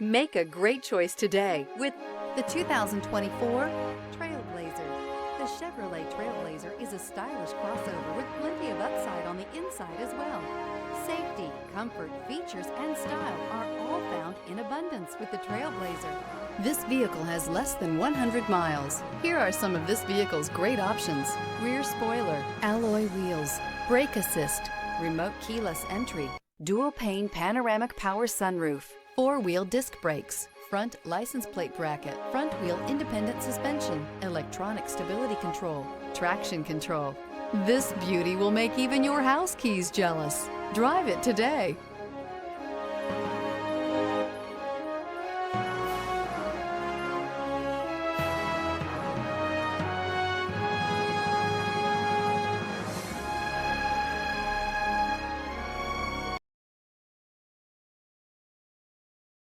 Make a great choice today with the 2024 Trailblazer. The Chevrolet Trailblazer is a stylish crossover with plenty of upside on the inside as well. Safety, comfort, features, and style are all found in abundance with the Trailblazer. This vehicle has less than 100 miles. Here are some of this vehicle's great options: rear spoiler, alloy wheels, brake assist, remote keyless entry, dual pane panoramic power sunroof, four-wheel disc brakes, front license plate bracket, front wheel independent suspension, electronic stability control, traction control. This beauty will make even your house keys jealous. Drive it today.